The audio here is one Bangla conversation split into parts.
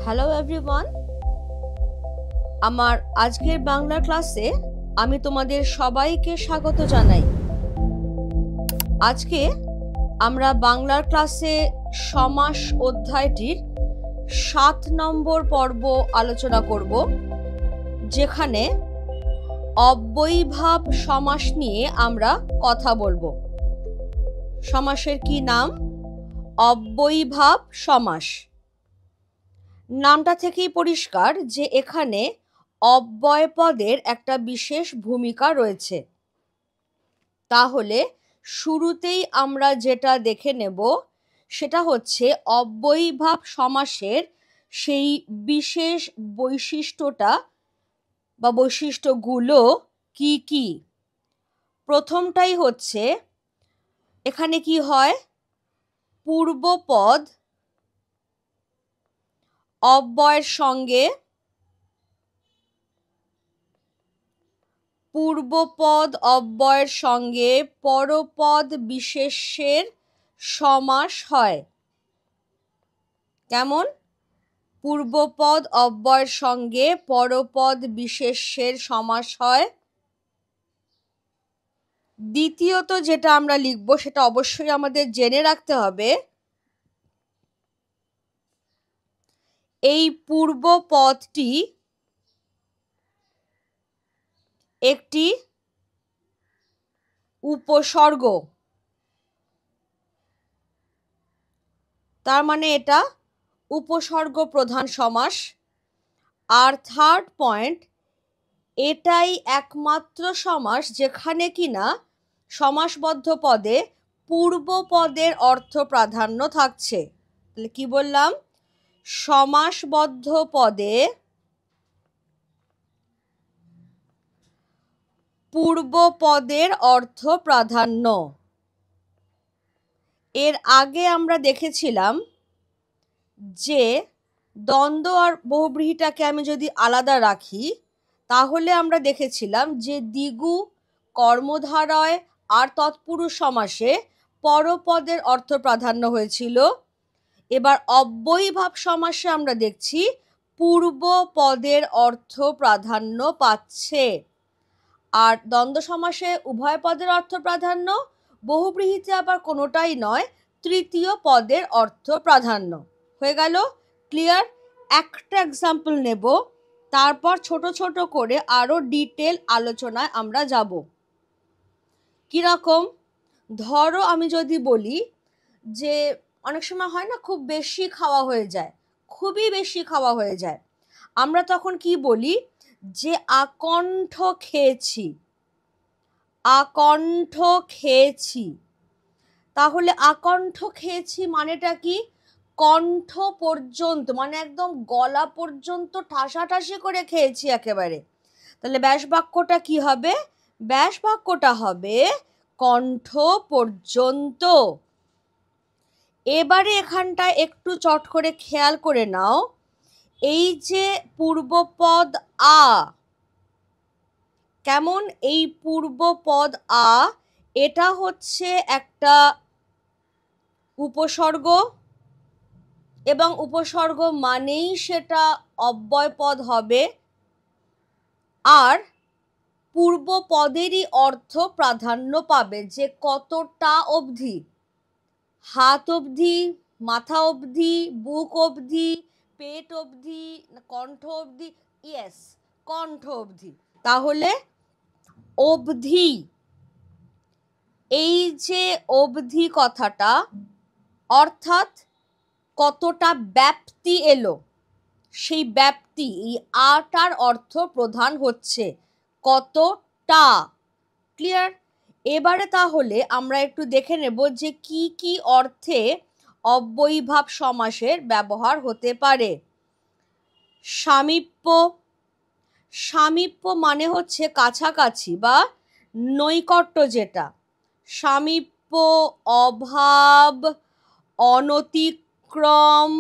হ্যালো এভরিওয়ান, আমার আজকের বাংলা ক্লাসে আমি তোমাদের সবাইকে স্বাগত জানাই। আজকে আমরা বাংলার ক্লাসে সমাস অধ্যায়টির 7 নম্বর পর্ব আলোচনা করব, যেখানে অব্যয়ীভাব সমাস নিয়ে আমরা কথা বলবো। সমাসের কি নাম? অব্যয়ীভাব সমাস। নামটা থেকেই পরিষ্কার যে এখানে অব্যয় পদের একটা বিশেষ ভূমিকা রয়েছে। তাহলে শুরুতেই আমরা যেটা দেখে নেব সেটা হচ্ছে অব্যয়ীভাব সমাসের সেই বিশেষ বৈশিষ্ট্যটা বা বৈশিষ্ট্যগুলো কি কি। প্রথমটাই হচ্ছে এখানে কি হয়, পূর্বপদ অব্যয়ের সঙ্গে পূর্বপদ অব্যয়ের সঙ্গে পরপদ বিশেষ্যের সমাস হয়। কেমন? পূর্বপদ অব্যয়ের সঙ্গে পরপদ বিশেষ্যের সমাস হয়। দ্বিতীয়ত যেটা আমরা লিখব সেটা অবশ্যই আমাদের জেনে রাখতে হবে, এই পূর্বপদটি একটি উপসর্গ। তার মানে এটা উপসর্গ প্রধান সমাস। আর থার্ড পয়েন্ট, এটাই একমাত্র সমাস যেখানে কিনা সমাসবদ্ধ পদে পূর্বপদের অর্থ প্রাধান্য থাকছে। তাহলে কি বললাম? সমাসবদ্ধ পদে পূর্বপদের অর্থ প্রাধান্য। এর আগে আমরা দেখেছিলাম যে দ্বন্দ্ব আর বহুব্রীহিটাকে আমি যদি আলাদা রাখি তাহলে আমরা দেখেছিলাম যে দ্বিগু, কর্মধারয় আর তৎপুরুষ সমাসে পরপদের অর্থ প্রাধান্য হয়েছিল। এবার অব্যয়ীভাব সমাসে আমরা দেখছি পূর্বপদের অর্থ প্রাধান্য পাচ্ছে। আর দ্বন্দ্ব সমাসে উভয় পদের অর্থ প্রাধান্য, বহুব্রীহিতে আবার কোনোটাই নয়, তৃতীয় পদের অর্থ প্রাধান্য। হয়ে গেল? ক্লিয়ার? একটা এক্সাম্পল নেব, তারপর ছোট ছোট করে আরো ডিটেল আলোচনায় আমরা যাব। কিরকম? ধরো আমি যদি বলি যে অনেক সময় হয় না, খুব বেশি খাওয়া হয়ে যায়, খুবই বেশি খাওয়া হয়ে যায়, আমরা তখন কি বলি? যে আকণ্ঠ খেয়েছি, আকণ্ঠ খেয়েছি। তাহলে আকণ্ঠ খেয়েছি মানেটা কি? কণ্ঠ পর্যন্ত, মানে একদম গলা পর্যন্ত ঠাসাঠাসি করে খেয়েছি একেবারে। তাহলে ব্যাস বাক্যটা কি হবে? ব্যাস বাক্যটা হবে কণ্ঠ পর্যন্ত। এবারে এখানটায় একটু চট করে খেয়াল করে নাও, এই যে পূর্বপদ আ, কেমন? এই পূর্বপদ আ, এটা হচ্ছে একটা উপসর্গ, এবং উপসর্গ মানেই সেটা অব্যয় পদ হবে। আর পূর্বপদেরই অর্থ প্রাধান্য পাবে, যে কতটা অবধি, হাত অবধি, মাথা অবধি, বুক অবধি, পেট অবধি, কণ্ঠ অবধি। ইয়েস, কণ্ঠ অবধি। তাহলে অবধি, এই যে অবধি কথাটা, অর্থাৎ কতটা ব্যাপ্তি এলো, সেই ব্যাপ্তি, এই আটার অর্থ প্রধান হচ্ছে কতটা। ক্লিয়ার? এবারে তাহলে আমরা একটু দেখে নেব যে কি কি অর্থে অব্যয়ীভাব সমাসের ব্যবহার হতে পারে। সামীপ্য, সামীপ্য মানে হচ্ছে কাছাকাছি বা নৈকট্য যেটা। সামীপ্য, অভাব, অনতিক্রম,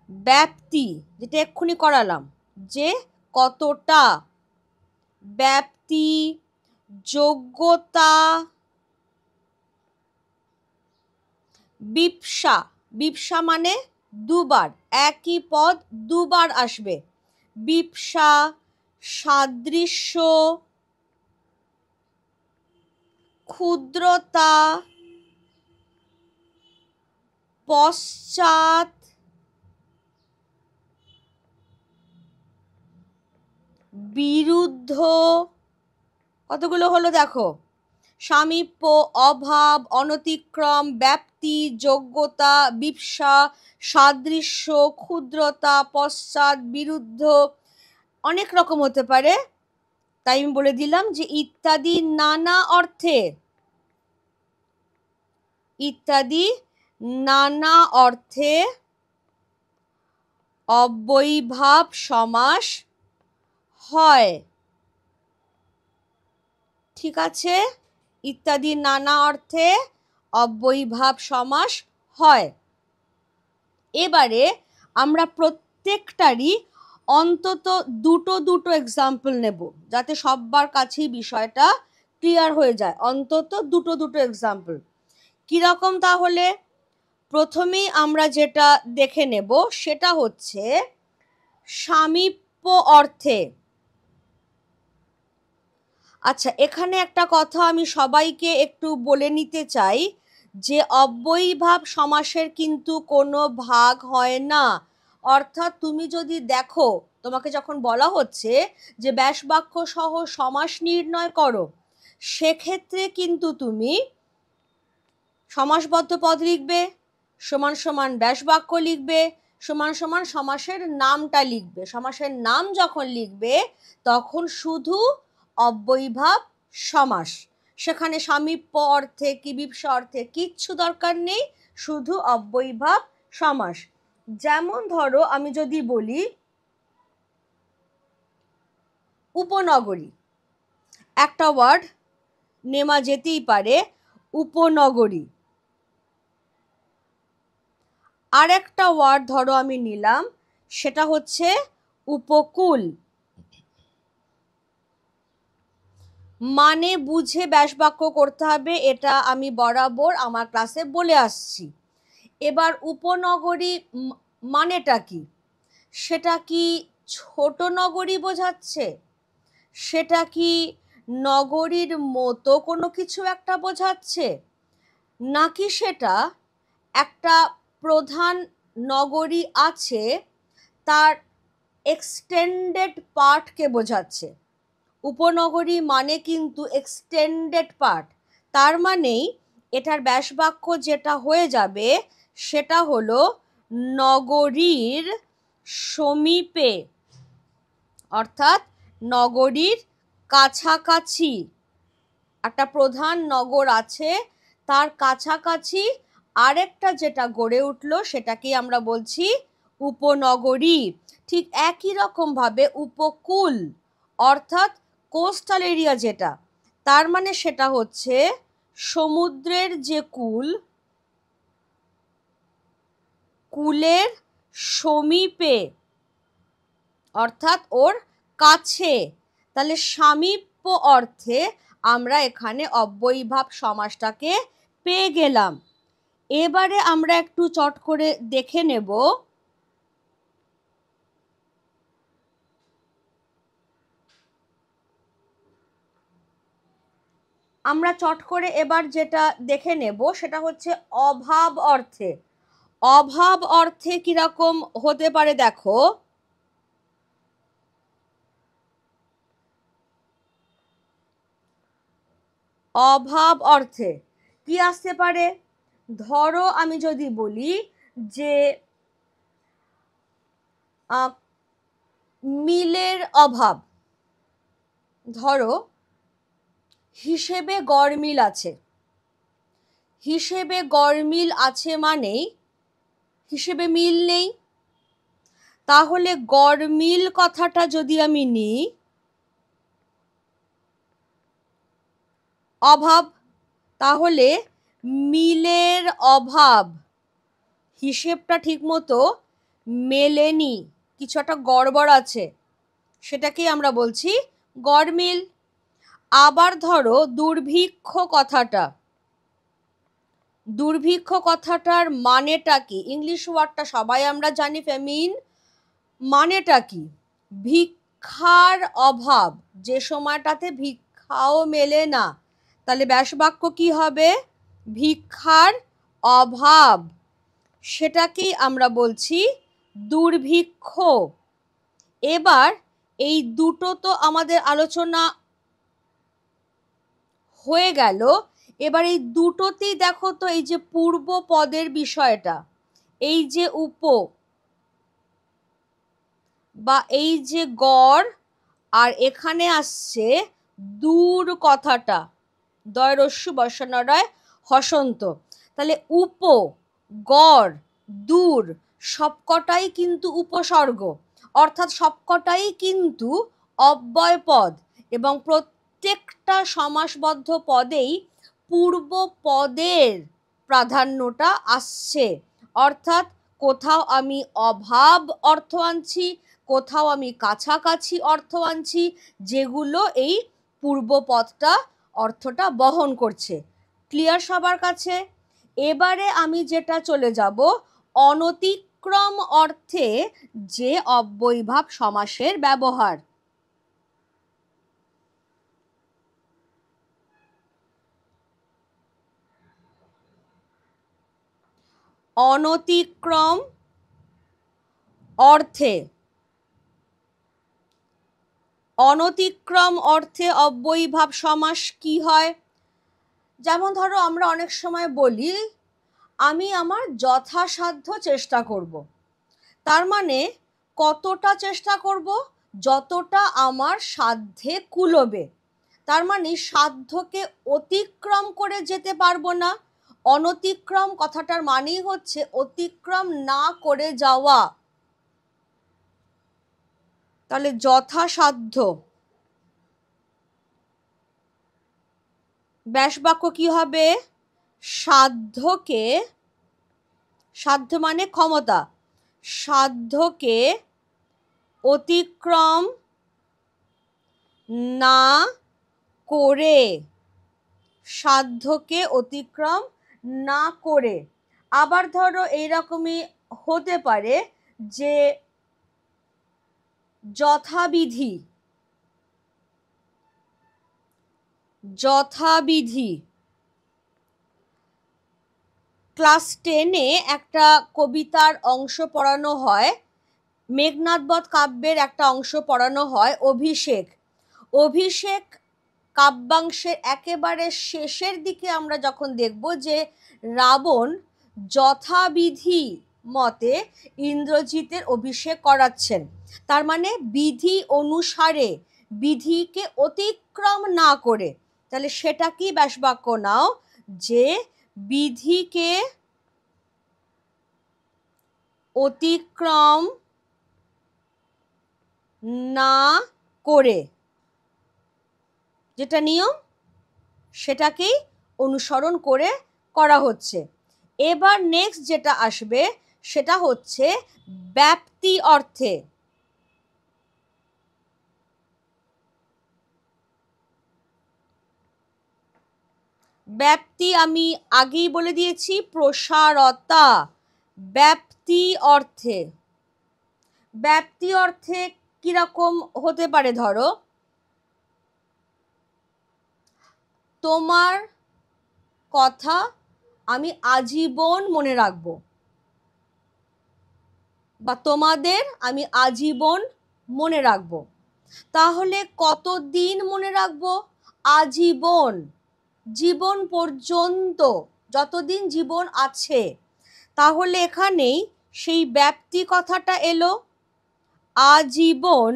ব্যাপ্তি যেটা এক্ষুনি করালাম, যে কতটা, ব্যাপ্তি, যোগ্যতা, বিপসা, বিপসা মানে দুবার, একই পদ দুবার আসবে। বিপসা, সাদৃশ্য, ক্ষুদ্রতা, পশ্চাৎ, বিরুদ্ধ, কতগুলো হলো দেখো। সামীপ্য, অভাব, অনতিক্রম, ব্যাপ্তি, যোগ্যতা, বিপসা, সাদৃশ্য, ক্ষুদ্রতা, পশ্চাৎ, বিরুদ্ধ, অনেক রকম হতে পারে। তাই আমি বলে দিলাম যে ইত্যাদি নানা অর্থে, ইত্যাদি নানা অর্থে অব্যয়ীভাব সমাস হয়। ঠিক আছে, ইত্যাদি নানা অর্থে অব্যয়ীভাব সমাস হয়। এবারে আমরা প্রত্যেকটারই অন্তত দুটো দুটো এক্সাম্পল নেব, যাতে সবার কাছেই বিষয়টা ক্লিয়ার হয়ে যায়। অন্তত দুটো দুটো এক্সাম্পল কিরকম? তাহলে প্রথমেই আমরা যেটা দেখে নেব সেটা হচ্ছে সামীপ্য অর্থে। আচ্ছা, এখানে একটা কথা আমি সবাইকে একটু বলে নিতে চাই যে অব্যয়ীভাব সমাসের কিন্তু কোনো ভাগ হয় না। অর্থাৎ তুমি যদি দেখো, তোমাকে যখন বলা হচ্ছে যে ব্যাসবাক্য সহ সমাস নির্ণয় করো, সেক্ষেত্রে কিন্তু তুমি সমাসবদ্ধ পদ লিখবে, সমান সমান ব্যাসবাক্য লিখবে, সমান সমান সমাসের নামটা লিখবে। সমাসের নাম যখন লিখবে তখন শুধু অব্যয়ীভাব সমাস, সেখানে সামীপ্য অর্থে কি বিপসা অর্থে কিচ্ছু দরকার নেই, শুধু অব্যয়ীভাব সমাস। যেমন ধরো আমি যদি বলি উপনগরী, একটা ওয়ার্ড নেওয়া যেতেই পারে, উপনগরী। আর একটা ওয়ার্ড ধরো আমি নিলাম, সেটা হচ্ছে উপকূল। মানে বুঝে ব্যাসবাক্য করতে হবে, এটা আমি বরাবর আমার ক্লাসে বলে আসছি। এবার উপনগরী মানেটা কি? সেটা কি ছোট নগরী বোঝাচ্ছে? সেটা কি নগরীর মতো কোনো কিছু একটা বোঝাচ্ছে? নাকি সেটা একটা প্রধান নগরী আছে তার এক্সটেন্ডেড পার্টকে বোঝাচ্ছে? উপনগরী মানে কিন্তু এক্সটেন্ডেড পার্ট, তার মানেই এটার ব্যাসবাক্য যেটা হয়ে যাবে সেটা হলো নগরীর সমীপে, অর্থাৎ নগরীর কাছাকাছি। একটা প্রধান নগর আছে, তার কাছাকাছি আরেকটা যেটা গড়ে উঠলো সেটাকেই আমরা বলছি উপনগরী। ঠিক একই রকম ভাবে উপকূল অর্থাৎ কোস্টাল এরিয়া যেটা, তার মানে সেটা হচ্ছে সমুদ্রের যে কূল, কূলের সমীপে অর্থাৎ ওর কাছে। তাহলে সামীপ্য অর্থে আমরা এখানে অব্যয়ীভাব সমাসটাকে পেয়ে গেলাম। এবারে আমরা একটু চট করে দেখে নেব আমরা চট করে এবার যেটা দেখে নেব সেটা হচ্ছে অভাব অর্থে। অভাব অর্থে কিরকম হতে পারে দেখো, অভাব অর্থে কি আসতে পারে? ধরো আমি যদি বলি যে মিলের অভাব, ধরো হিসেবে গড় মিল আছে, হিসেবে গড় মিল আছে মানেই হিসেবে মিল নেই। তাহলে গড় মিল কথাটা যদি আমি নিই, অভাব, তাহলে মিলের অভাব, হিসেবটা ঠিক মতো মেলেনি, কিছু একটা গড়বড় আছে, সেটাকেই আমরা বলছি গড়মিল। আবার ধরো দুর্ভিক্ষ কথাটা, দুর্ভিক্ষ কথাটার মানেটা কি? ইংলিশ ওয়ার্ডটা সবাই আমরা জানি ফেমিন, মানেটা কি? ভিক্ষার অভাব, যে সময়টাতে ভিক্ষাও মেলে না, তাহলে ব্যাসবাক্য কি হবে? ভিক্ষার অভাব, সেটাকেই আমরা বলছি দুর্ভিক্ষ। এবার এই দুটো তো আমাদের আলোচনা হয়ে গেল। এবার এই দুটোতেই দেখো তো, এই যে পূর্ব পদের বিষয়টা, এই যে উপ বা এই যে গড়, আর এখানে আসছে দূর কথাটা, দয় রস্যু বর্ষণরায় হসন্ত, তাহলে উপ, গড়, দূর সবকটাই কিন্তু উপসর্গ, অর্থাৎ সবকটাই কিন্তু অব্যয় পদ, এবং প্রত্যেকটা সমাসবদ্ধ পদেই পূর্ব পদের প্রাধান্যটা আসছে। অর্থাৎ কোথাও আমি অভাব অর্থ আনছি, কোথাও আমি কাছাকাছি অর্থ আনছি, যেগুলো এই পূর্ব পদটা অর্থটা বহন করছে। ক্লিয়ার সবার কাছে? এবারে আমি যেটা চলে যাব অনতিক্রম অর্থে যে অব্যয়ীভাব সমাসের ব্যবহার। অনতিক্রম অর্থে, অনতিক্রম অর্থে অব্যয়ীভাব সমাস কি হয়? যেমন ধরো আমরা অনেক সময় বলি আমি আমার যথাসাধ্য চেষ্টা করব। তার মানে কতটা চেষ্টা করব? যতটা আমার সাধ্যে কুলোবে। তার মানে সাধ্যকে অতিক্রম করে যেতে পারবো না। অনতিক্রম কথাটার মানেই হচ্ছে অতিক্রম না করে যাওয়া। তাহলে যথাসাধ্য, ব্যাসবাক্য কি হবে? সাধ্যকে, সাধ্য মানে ক্ষমতা, সাধ্যকে অতিক্রম না করে, সাধ্যকে অতিক্রম না করে। আবার ধরো এইরকমই হতে পারে যে যথাবিধি, যথাবিধি। ক্লাস 10-এ একটা কবিতার অংশ পড়ানো হয়, মেঘনাদ বধ কাব্যের একটা অংশ পড়ানো হয়, অভিষেক। অভিষেক কাব্যাংশের একেবারে শেষের দিকে আমরা যখন দেখব যে রাবণ যথাবিধি মতে ইন্দ্রজিতের অভিষেক করাচ্ছেন, তার মানে বিধি অনুসারে, বিধিকে অতিক্রম না করে। তাহলে সেটা কি ব্যাসবাক্য নাও, যে বিধিকে অতিক্রম না করে, যেটা নিয়ম সেটাকেই অনুসরণ করে করা হচ্ছে। এবার নেক্সট যেটা আসবে সেটা হচ্ছে ব্যাপ্তি অর্থে। ব্যাপ্তি আমি আগেই বলে দিয়েছি, প্রসারতা। ব্যাপ্তি অর্থে, ব্যাপ্তি অর্থে কিরকম হতে পারে? ধরো তোমার কথা আমি আজীবন মনে রাখবো, বা তোমাদের আমি আজীবন মনে রাখবো। তাহলে কতদিন মনে রাখবো? আজীবন, জীবন পর্যন্ত, যতদিন জীবন আছে। তাহলে এখানেই সেই ব্যাপ্তি কথাটা এলো, আজীবন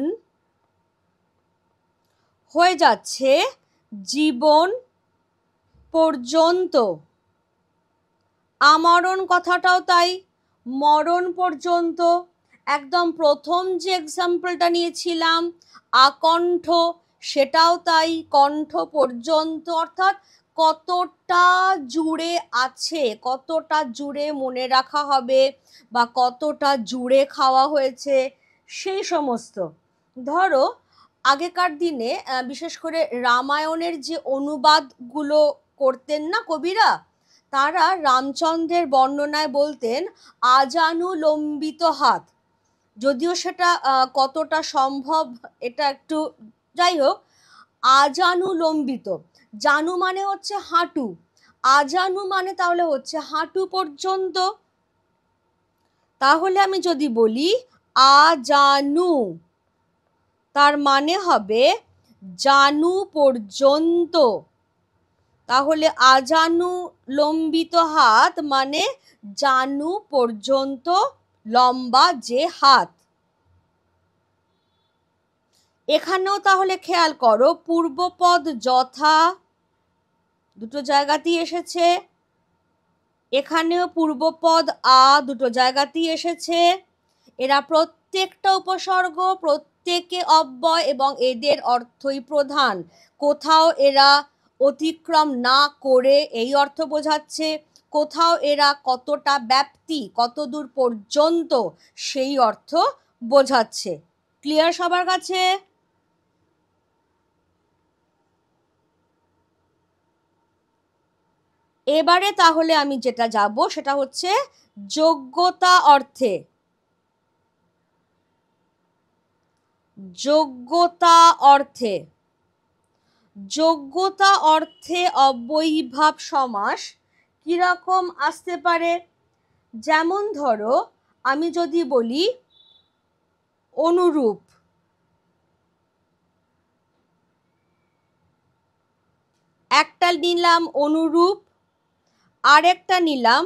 হয়ে যাচ্ছে জীবন পর্যন্ত। আমরণ কথাটাও তাই, মরণ পর্যন্ত। একদম প্রথম যে এক্সাম্পলটা নিয়েছিলাম আকণ্ঠ, সেটাও তাই, কণ্ঠ পর্যন্ত, অর্থাৎ কতটা জুড়ে আছে, কতটা জুড়ে মনে রাখা হবে, বা কতটা জুড়ে খাওয়া হয়েছে, সেই সমস্ত। ধরো আগেকার দিনে বিশেষ করে রামায়ণের যে অনুবাদগুলো করতেন না কবিরা, তারা রামচন্দ্রের বর্ণনায় বলতেন আজানুলম্বিত হাত। যদিও সেটা কতটা সম্ভব এটা একটু, যাই হোক, আজানুলম্বিত, জানু মানে হচ্ছে হাঁটু, আজানু মানে তাহলে হচ্ছে হাঁটু পর্যন্ত। তাহলে আমি যদি বলি আজানু, তার মানে হবে জানু পর্যন্ত। তাহলে আজানু লম্বিত হাত মানে জানু পর্যন্ত লম্বা যে হাত। এখানেও তাহলে খেয়াল করো, পূর্বপদ যথা দুটো জায়গাতেই এসেছে, এখানেও পূর্বপদ আ দুটো জায়গাতেই এসেছে। এরা প্রত্যেকটা উপসর্গ, প্রত্যেকে অব্যয় এবং এদের অর্থই প্রধান। কোথাও এরা অতিক্রম না করে এই অর্থ বোঝাচ্ছে, কোথাও এরা কতটা ব্যাপ্তি, কত দূর পর্যন্ত সেই অর্থ বোঝাচ্ছে। ক্লিয়ার সবার কাছে? এবারে তাহলে আমি যেটা যাব সেটা হচ্ছে যোগ্যতা অর্থে। যোগ্যতা অর্থে, যোগ্যতা অর্থে অব্যয়ীভাব সমাস কিরকম আসতে পারে? যেমন ধরো আমি যদি বলি অনুরূপ, একটা নিলাম অনুরূপ, আরেকটা নিলাম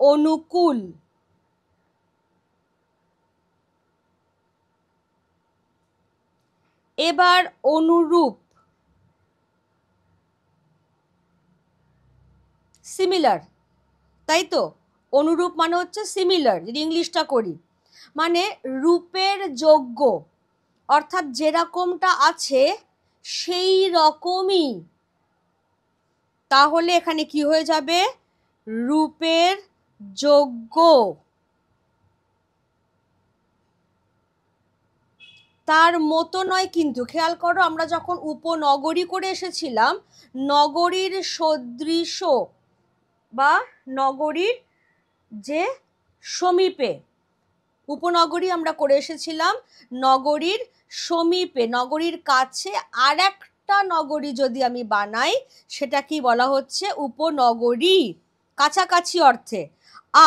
অনুকূল। এবার অনুরূপ সিমিলার, তাই তো? অনুরূপ মানে হচ্ছে সিমিলার, যদি ইংলিশটা করি, মানে রূপের যোগ্য, অর্থাৎ যেরকমটা আছে সেই রকমই। তাহলে এখানে কি হয়ে যাবে? রূপের যোগ্য। তার মতো নয় কিন্তু, খেয়াল করো আমরা যখন উপনগরী করে এসেছিলাম, নগরীর সদৃশ বা নগরীর যে সমীপে, উপনগরী আমরা করে এসেছিলাম নগরীর সমীপে, নগরীর কাছে আর একটা নগরী যদি আমি বানাই সেটা কি বলা হচ্ছে? উপনগরী, কাছাকাছি অর্থে।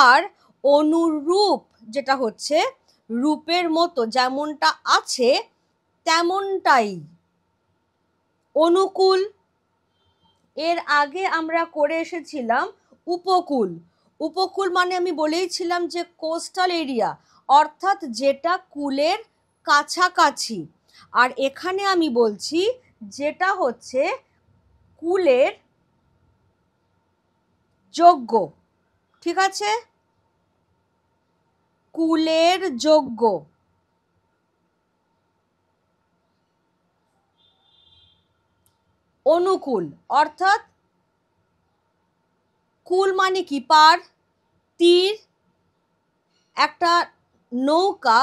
আর অনুরূপ যেটা হচ্ছে রূপের মতো, যেমনটা আছে তেমনটাই। অনুকূল, এর আগে আমরা করে এসেছিলাম উপকূল। উপকূল মানে আমি বলেইছিলাম যে কোস্টাল এরিয়া, অর্থাৎ যেটা কূলের কাছাকাছি। আর এখানে আমি বলছি যেটা হচ্ছে কূলের যোগ্য। ঠিক আছে? কূলের যোগ্য। অনুকূল অর্থাৎ কূল মানে কি? পার, তীর। একটা নৌকা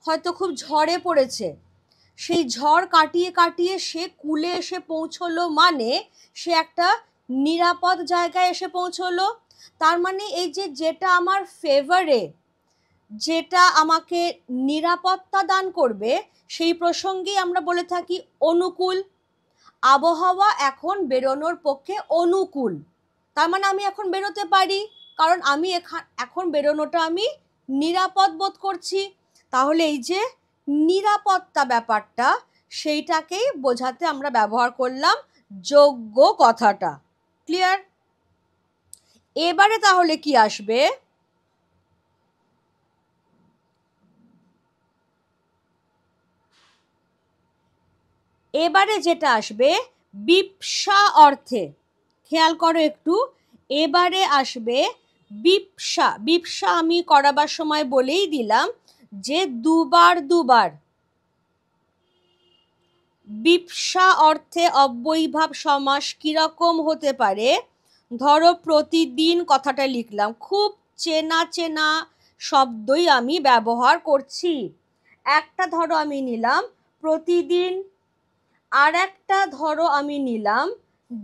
হয়তো খুব ঝড়ে পড়েছে, সেই ঝড় কাটিয়ে কাটিয়ে সে কূলে এসে পৌঁছলো, মানে সে একটা নিরাপদ জায়গায় এসে পৌঁছলো। তার মানে এই যে যেটা আমার ফেভারে, যেটা আমাকে নিরাপত্তা দান করবে, সেই প্রসঙ্গেই আমরা বলে থাকি অনুকূল। আবহাওয়া এখন বেরোনোর পক্ষে অনুকূল, তার মানে আমি এখন বেরোতে পারি, কারণ আমি এখন বেরোনোটা আমি নিরাপদ বোধ করছি। তাহলে এই যে নিরাপত্তা ব্যাপারটা, সেইটাকেই বোঝাতে আমরা ব্যবহার করলাম যোগ্য কথাটা। ক্লিয়ার? এবারে তাহলে কি আসবে? এবারে যেটা আসবে বিপসা অর্থে। খেয়াল করো একটু, এবারে আসবে বিপসা। বিপসা আমি করাবার সময় বলেই দিলাম যে দুবার দুবার। বিপসা অর্থে অব্যয়ীভাব সমাস কিরকম হতে পারে? ধরো প্রতিদিন কথাটা লিখলাম, খুব চেনা চেনা শব্দই আমি ব্যবহার করছি। একটা ধরো আমি নিলাম প্রতিদিন, আর একটা ধরো আমি নিলাম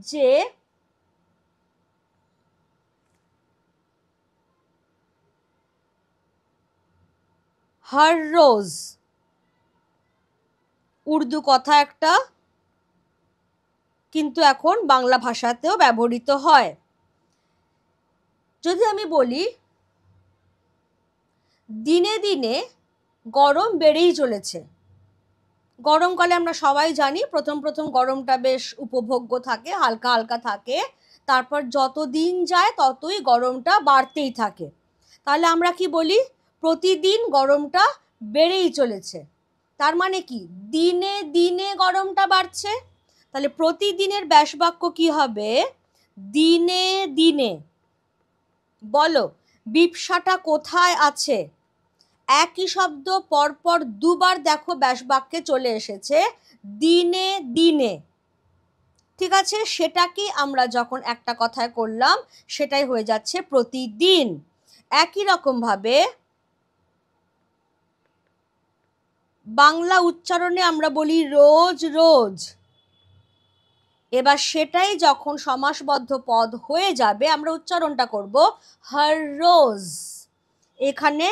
যে हर रोज উর্দু কথা একটা, কিন্তু এখন বাংলা ভাষাতেও ব্যবহৃত হয়। যদি আমি বলি দিনে দিনে গরম বেড়েই চলেছে, গরমকালে আমরা সবাই জানি প্রথম প্রথম গরমটা বেশ উপভোগ্য থাকে, হালকা হালকা থাকে, তারপর যত দিন যায় ততই গরমটা বাড়তেই থাকে। তাহলে আমরা কি বলি, প্রতিদিন গরমটা বেড়েই চলেছে। তার মানে কি, দিনে দিনে গরমটা বাড়ছে। তাহলে প্রতিদিনের ব্যাসবাক্য কি হবে, দিনে দিনে। বলো, বিপসাটা কোথায় আছে? একই শব্দ পরপর দুবার দেখো ব্যাসবাক্যে চলে এসেছে, দিনে দিনে। ঠিক আছে, সেটাকে আমরা যখন একটা কথায় করলাম সেটাই হয়ে যাচ্ছে প্রতিদিন। একই রকম ভাবে বাংলা উচ্চারণে আমরা বলি রোজ রোজ, এবার সেটাই যখন সমাসবদ্ধ পদ হয়ে যাবে আমরা উচ্চারণটা করব হর রোজ। এখানে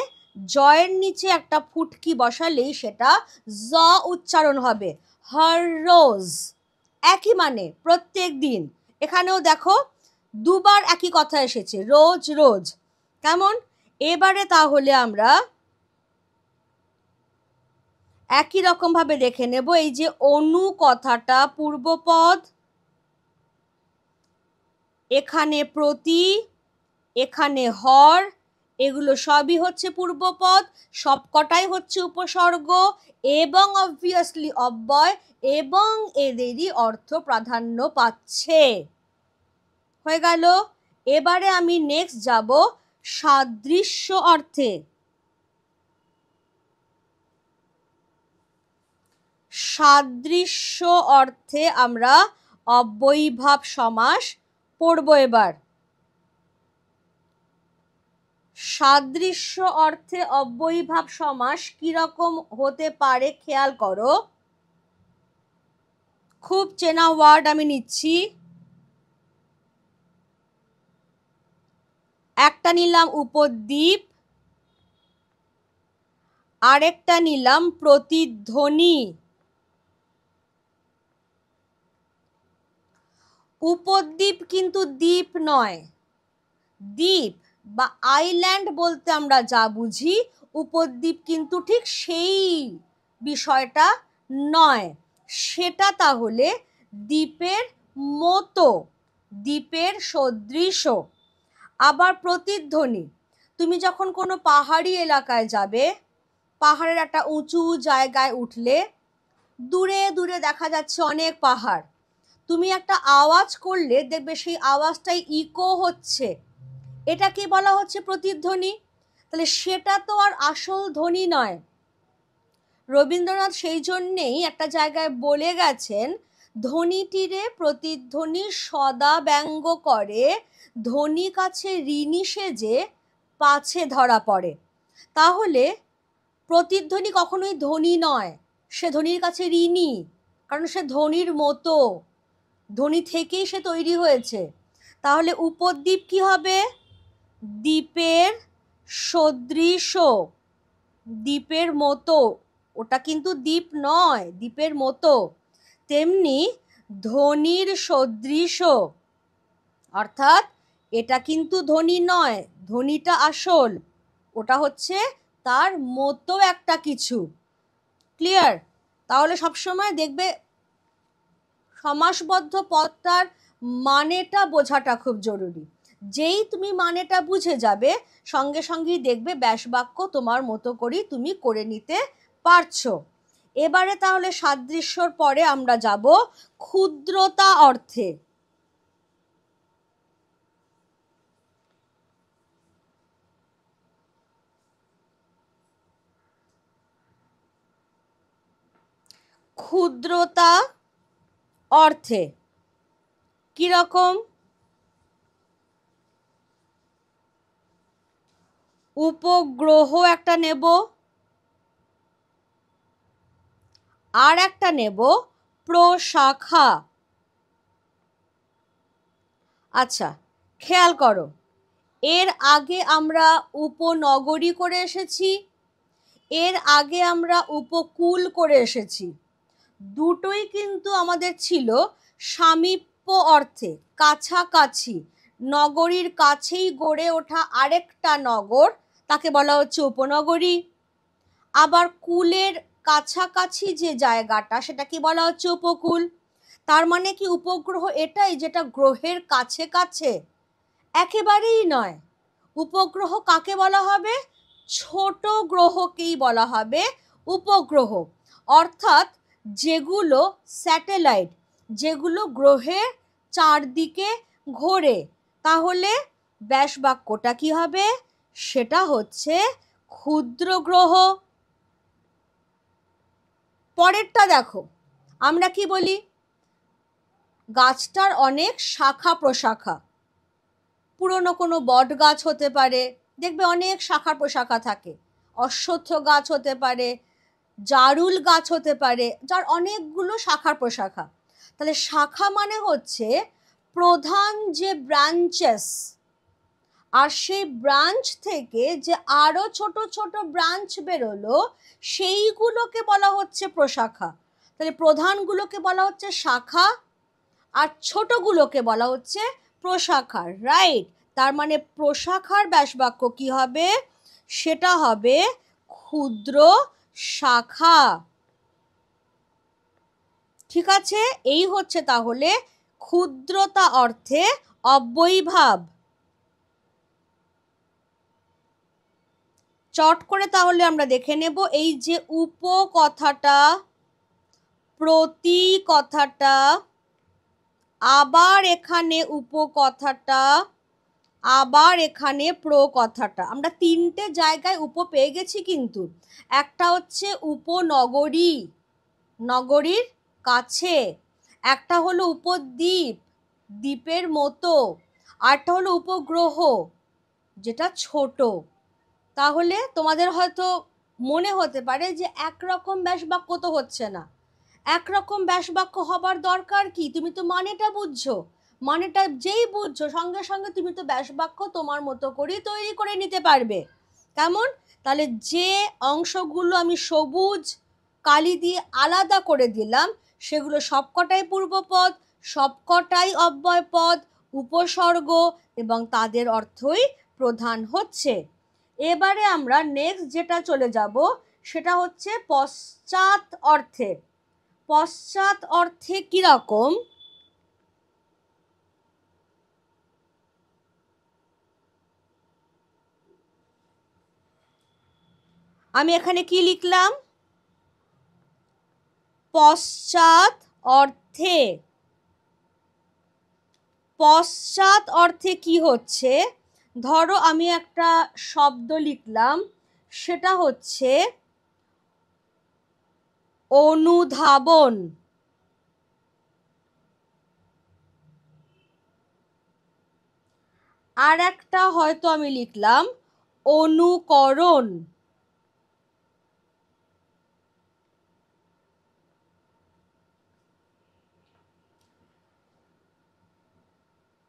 জয়ের নিচে একটা ফুটকি বসালেই সেটা জ উচ্চারণ হবে, হর রোজ। একই মানে, প্রত্যেক দিন। এখানেও দেখো দুবার একই কথা এসেছে, রোজ রোজ। কেমন? এবারে তাহলে আমরা একই রকম ভাবে দেখে নেব, এই যে অনু কথাটা পূর্বপদ, এখানে প্রতি, এখানে হর, এগুলো সবই হচ্ছে পূর্বপদ, সবকটাই হচ্ছে উপসর্গ এবং অবভিয়াসলি অব্যয়, এবং এদেরই অর্থ প্রাধান্য পাচ্ছে। হয়ে গেল। এবারে আমি নেক্সট যাব সাদৃশ্য অর্থে। সাদৃশ্য অর্থে আমরা অব্যয়ীভাব সমাস পড়ব এবার। সাদৃশ্য অর্থে অব্যয়ীভাব সমাস কিরকম হতে পারে খেয়াল করো। খুব চেনা ওয়ার্ড আমি নিচ্ছি, একটা নিলাম উপদ্বীপ, আরেকটা নিলাম প্রতিধ্বনি। উপদ্বীপ কিন্তু দ্বীপ নয়, দ্বীপ বা আইল্যান্ড বলতে আমরা যা বুঝি, উপদ্বীপ কিন্তু ঠিক সেই বিষয়টা নয়। সেটা তাহলে দ্বীপের মতো, দ্বীপের সদৃশ। আবার প্রতিধ্বনি, তুমি যখন কোনো পাহাড়ি এলাকায় যাবে, পাহাড়ের একটা উঁচু জায়গায় উঠলে দূরে দূরে দেখা যাচ্ছে অনেক পাহাড়, তুমি একটা আওয়াজ করলে দেখবে সেই আওয়াজটাই ইকো হচ্ছে, এটাকে বলা হচ্ছে প্রতিধ্বনি। তাহলে সেটা তো আর আসল ধ্বনি নয়। রবীন্দ্রনাথ সেই জন্যেই একটা জায়গায় বলে গেছেন, ধ্বনিটিরে প্রতিধ্বনি সদা ব্যঙ্গ করে, ধ্বনি কাছে ঋণী সেজে পাছে ধরা পড়ে। তাহলে প্রতিধ্বনি কখনোই ধ্বনি নয়, সে ধ্বনির কাছে ঋণী, কারণ সে ধ্বনির মতো, ধ্বনি থেকেই সে তৈরি হয়েছে। তাহলে উপদ্বীপ কি হবে, দ্বীপের সদৃশ, দ্বীপের মতো, ওটা কিন্তু দ্বীপ নয়, দ্বীপের মতো। তেমনি ধ্বনির সদৃশ, অর্থাৎ এটা কিন্তু ধ্বনি নয়, ধ্বনিটা আসল, ওটা হচ্ছে তার মতো একটা কিছু। ক্লিয়ার? তাহলে সবসময় দেখবে সমাসবদ্ধ পদটার মানেটা বোঝাটা খুব জরুরি। যেই তুমি মানেটা বুঝে যাবে, সঙ্গে সঙ্গেই দেখবে ব্যাসবাক্য তোমার মতো করেই তুমি করে নিতে পারছো। এবারে তাহলে সাদৃশ্যর পরে আমরা যাব ক্ষুদ্রতা অর্থে। ক্ষুদ্রতা অর্থে কিরকম, উপগ্রহ একটা নেব, আর একটা নেব প্রশাখা। আচ্ছা, খেয়াল করো, এর আগে আমরা উপনগরী করে এসেছি, এর আগে আমরা উপকূল করে এসেছি। দুটোই কিন্তু আমাদের ছিল সামীপ্য অর্থে, কাছাকাছি, নগরীর কাছেই গড়ে ওঠা আরেকটা নগর, তাকে বলা হচ্ছে উপনগরী। আবার কুলের কাছাকাছি যে জায়গাটা সেটাকে বলা হচ্ছে উপকূল। তার মানে কি উপগ্রহ এটাই যেটা গ্রহের কাছে কাছে? একেবারেই নয়। উপগ্রহ কাকে বলা হবে? ছোট গ্রহকেই বলা হবে উপগ্রহ। অর্থাৎ যেগুলো স্যাটেলাইট, যেগুলো গ্রহের চারদিকে ঘোরে। তাহলে ব্যাসবাক্যটা কি হবে? সেটা হচ্ছে ক্ষুদ্র গ্রহ। পরেরটা দেখো, আমরা কি বলি? গাছটার অনেক শাখা প্রশাখা। পুরনো কোনো বট গাছ হতে পারে, দেখবে অনেক শাখা প্রশাখা থাকে। অশ্বত্থ গাছ হতে পারে, জারুল গাছ হতে পারে, যার অনেকগুলো শাখা প্রশাখা। তাহলে শাখা মানে হচ্ছে প্রধান যে ব্রাঞ্চেস, আর সেই ব্রাঞ্চ থেকে যে আরো ছোট ছোট ব্রাঞ্চ বেরোলো সেইগুলোকে বলা হচ্ছে প্রশাখা। তাহলে প্রধানগুলোকে বলা হচ্ছে শাখা, আর ছোটগুলোকে বলা হচ্ছে প্রশাখা, রাইট? তার মানে প্রশাখার ব্যাসবাক্য কি হবে? সেটা হবে ক্ষুদ্র শাখা। ঠিক আছে, এই হচ্ছে তাহলে ক্ষুদ্রতা অর্থে অব্যয়ীভাব। চট করে তাহলে আমরা দেখে নেব, এই যে উপ কথাটা, প্রতি কথাটা, আবার এখানে উপ কথাটা, আবার এখানে প্র কথাটা, আমরা তিনটে জায়গায় উপ পেয়ে গেছি। কিন্তু একটা হচ্ছে উপনগরী, নগরীর কাছে, একটা হলো উপদ্বীপ, দ্বীপের মতো, আরটা হলো উপগ্রহ, যেটা ছোট। তাহলে তোমাদের হয়তো মনে হতে পারে যে একরকম ব্যাসবাক্য তো হচ্ছে না। একরকম ব্যাসবাক্য হবার দরকার কি? তুমি তো মানেটা বুঝছো, মানেটা যেই বুঝছো সঙ্গে সঙ্গে তুমি তো ব্যাসবাক্য তোমার মতো করেই তৈরি করে নিতে পারবে। কেমন? তাহলে যে অংশগুলো আমি সবুজ কালি দিয়ে আলাদা করে দিলাম সেগুলো সবকটাই পূর্বপদ, সবকটাই অব্যয়পদ, উপসর্গ, এবং তাদের অর্থই প্রধান হচ্ছে। এবারে আমরা নেক্সট যেটা চলে যাব সেটা হচ্ছে পশ্চাৎ অর্থে। পশ্চাৎ অর্থে কিরকম? আমি এখানে কি লিখলাম? পশ্চাৎ অর্থে। পশ্চাৎ অর্থে কি হচ্ছে? ধরো আমি একটা শব্দ লিখলাম, সেটা হচ্ছে অনুধাবন। আর একটা হয়তো আমি লিখলাম অনুকরণ।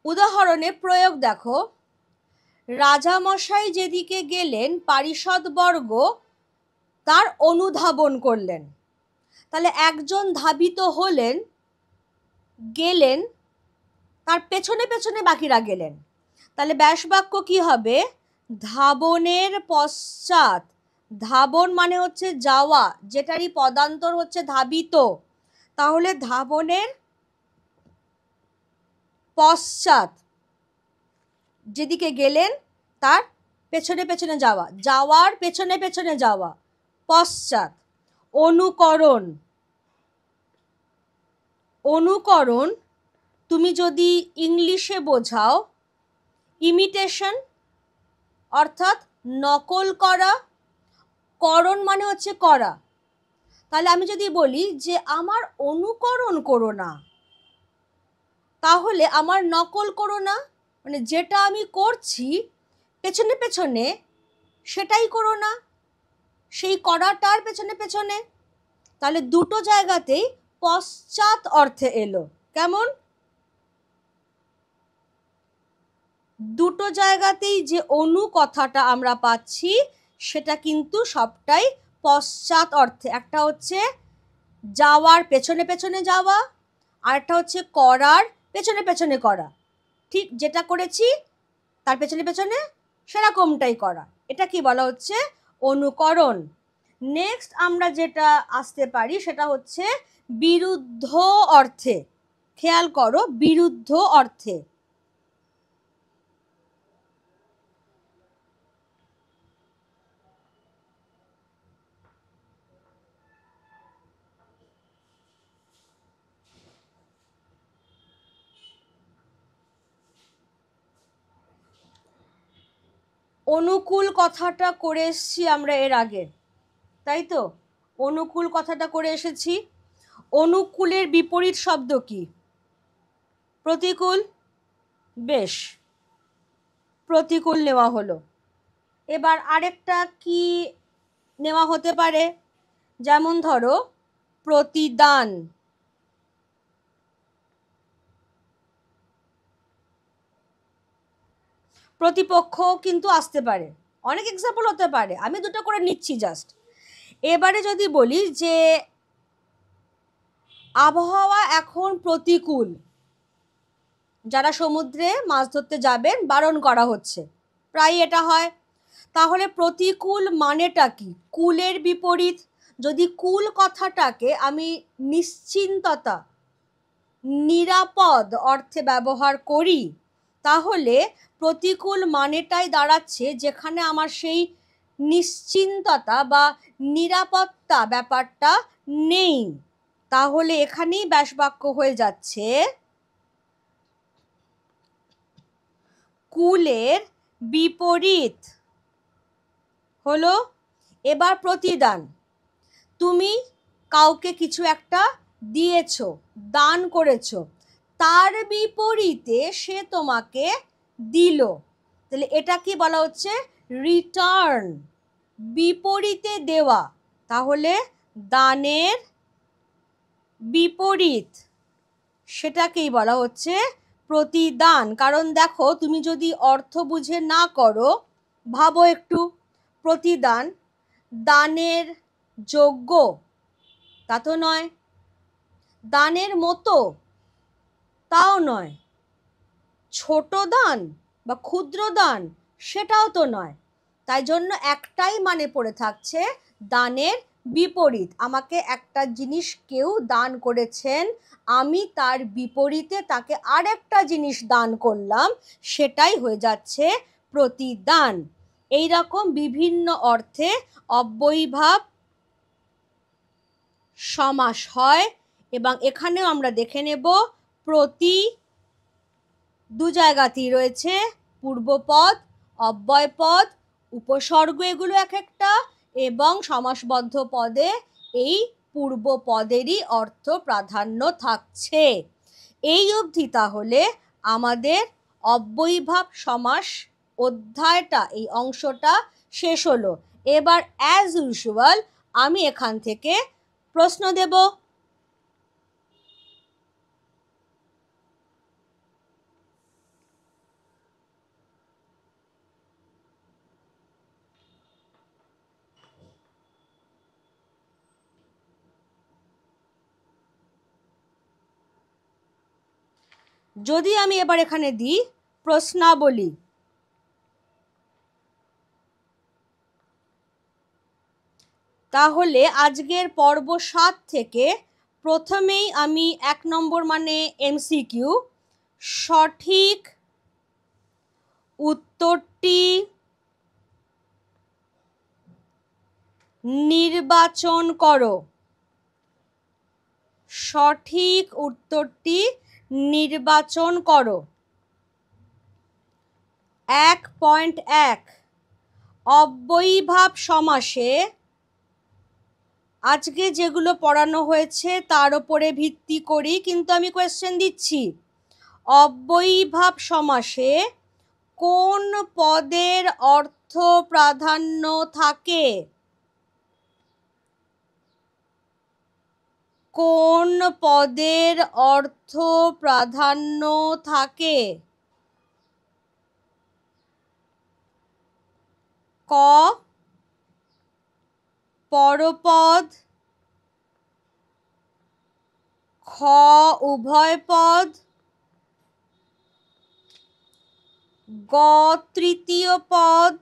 উদাহরণে প্রয়োগ দেখো, রাজামশাই যেদিকে গেলেন পারিষদবর্গ তার অনুধাবন করলেন। তাহলে একজন ধাবিত হলেন, গেলেন, তার পেছনে পেছনে বাকিরা গেলেন। তাহলে ব্যাসবাক্য কি হবে? ধাবনের পশ্চাৎ। ধাবন মানে হচ্ছে যাওয়া, যেটারই পদান্তর হচ্ছে ধাবিত। তাহলে ধাবনের পশ্চাৎ, যেদিকে গেলেন তার পেছনে পেছনে যাওয়া, যাওয়ার পেছনে পেছনে যাওয়া, পশ্চাৎ। অনুকরণ। অনুকরণ তুমি যদি ইংলিশে বোঝাও, ইমিটেশন অর্থাৎ নকল করা, করণ মানে হচ্ছে করা। তাহলে আমি যদি বলি যে আমার অনুকরণ করো না, তাহলে আমার নকল করো না, মানে যেটা আমি করছি পেছনে পেছনে সেটাই করো না, সেই করাটার পেছনে পেছনে। তাহলে দুটো জায়গাতেই পশ্চাৎ অর্থে এলো। কেমন? দুটো জায়গাতেই যে অনু কথাটা আমরা পাচ্ছি সেটা কিন্তু সবটাই পশ্চাৎ অর্থে। একটা হচ্ছে যাওয়ার পেছনে পেছনে যাওয়া, আর একটা হচ্ছে করার পেছনে পেছনে করা। ঠিক যেটা করেছি তার পেছনে পেছনে সেরকমটাই করা, এটা কি বলা হচ্ছে? অনুকরণ। নেক্সট আমরা যেটা আসতে পারি সেটা হচ্ছে বিরুদ্ধ অর্থে। খেয়াল করো, বিরুদ্ধ অর্থে। অনুকূল কথাটা করে এসছি আমরা এর আগে, তাই তো? অনুকূল কথাটা করে এসেছি। অনুকূলের বিপরীত শব্দ কি? প্রতিকূল। বেশ, প্রতিকূল নেওয়া হলো। এবার আরেকটা কি নেওয়া হতে পারে? যেমন ধরো প্রতিদান। প্রতিপক্ষ কিন্তু আসতে পারে, অনেক এক্সাম্পল হতে পারে, আমি দুটো করে নিচ্ছি জাস্ট। এবারে যদি বলি যে আবহাওয়া এখন প্রতিকূল, যারা সমুদ্রে মাছ ধরতে যাবেন বারণ করা হচ্ছে, প্রায় এটা হয়। তাহলে প্রতিকূল মানেটা কি? কুলের বিপরীত। যদি কুল কথাটাকে আমি নিশ্চিন্ততা, নিরাপদ অর্থে ব্যবহার করি, তাহলে প্রতিকূল মানেটাই দাঁড়াচ্ছে যেখানে আমার সেই নিশ্চিন্ততা বা নিরাপত্তা ব্যাপারটা নেই। তাহলে এখানেই ব্যাসবাক্য হয়ে যাচ্ছে কুলের বিপরীত হলো। এবার প্রতিদান। তুমি কাউকে কিছু একটা দিয়েছো, দান করেছো, তার বিপরীতে সে তোমাকে দিল, তাহলে এটা কি বলা হচ্ছে? রিটার্ন, বিপরীতে দেওয়া। তাহলে দানের বিপরীত, সেটাকেই বলা হচ্ছে প্রতিদান। কারণ দেখো, তুমি যদি অর্থ বুঝে না করো, ভাবো একটু, প্রতিদান দানের যোগ্য তা তো নয়, দানের মতো তাও নয়, ছোট দান বা ক্ষুদ্র দান সেটাও তো নয়। তাই জন্য একটাই মানে পড়ে থাকছে দানের বিপরীত। আমাকে একটা জিনিস কেউ দান করেছেন, আমি তার বিপরীতে তাকে আরেকটা জিনিস দান করলাম, সেটাই হয়ে যাচ্ছে প্রতিদান। এই রকম বিভিন্ন অর্থে অব্যয়ীভাব সমাস হয়। এবং এখানেও আমরা দেখে নেব প্রতি দু জায়গাতেই রয়েছে পূর্বপদ, অব্যয়পদ, উপসর্গ, এগুলো এক একটা, এবং সমাসবদ্ধ পদে এই পূর্বপদেরই অর্থ প্রাধান্য থাকছে। এই অবধি তাহলে আমাদের অব্যয়ীভাব সমাস অধ্যায়টা, এই অংশটা শেষ হলো। এবার অ্যাজ ইউজুয়াল আমি এখান থেকে প্রশ্ন দেব। যদি আমি এবার এখানে দিই প্রশ্নাবলী, তাহলে আজকের পর্ব 7 থেকে প্রথমেই আমি 1 নম্বর মানে এমসিকিউ, সঠিক উত্তরটি নির্বাচন করো। সঠিক উত্তরটি নির্বাচন করো। 1.1 অব্যয়ীভাব সমাসে আজকে যেগুলো পড়ানো হয়েছে তার উপরে ভিত্তি করি কিন্তু আমি কোয়েশ্চেন দিচ্ছি। অব্যয়ীভাব সমাসে কোন পদের অর্থ প্রাধান্য থাকে? কোন পদের অর্থ প্রাধান্য থাকে? ক পরপদ, খ উভয় পদ, গ তৃতীয় পদ,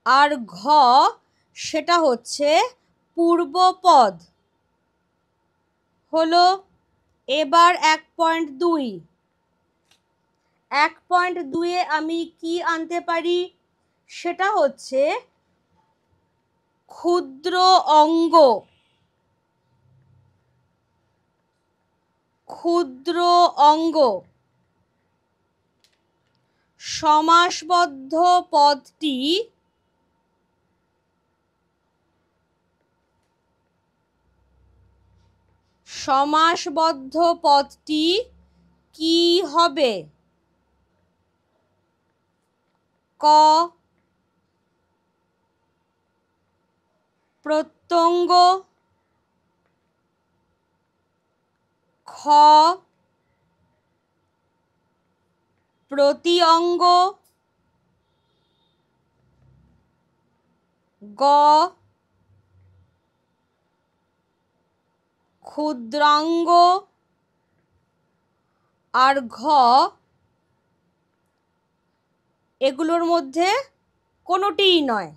আর ঘ সেটা হচ্ছে পূর্বপদ। হলো। এবার 1.2, 1.2-এ আমি কি আনতে পারি? সেটা হচ্ছে ক্ষুদ্র অঙ্গ, ক্ষুদ্র অঙ্গ। সমাসবদ্ধ পদটি সমাসবদ্ধ পদটি কি হবে? ক প্রত্যঙ্গ, খ প্রতিঅঙ্গ, গ ক্ষুদ্রাঙ্গ, আর ঘ এগুলোর মধ্যে কোনোটিই নয়।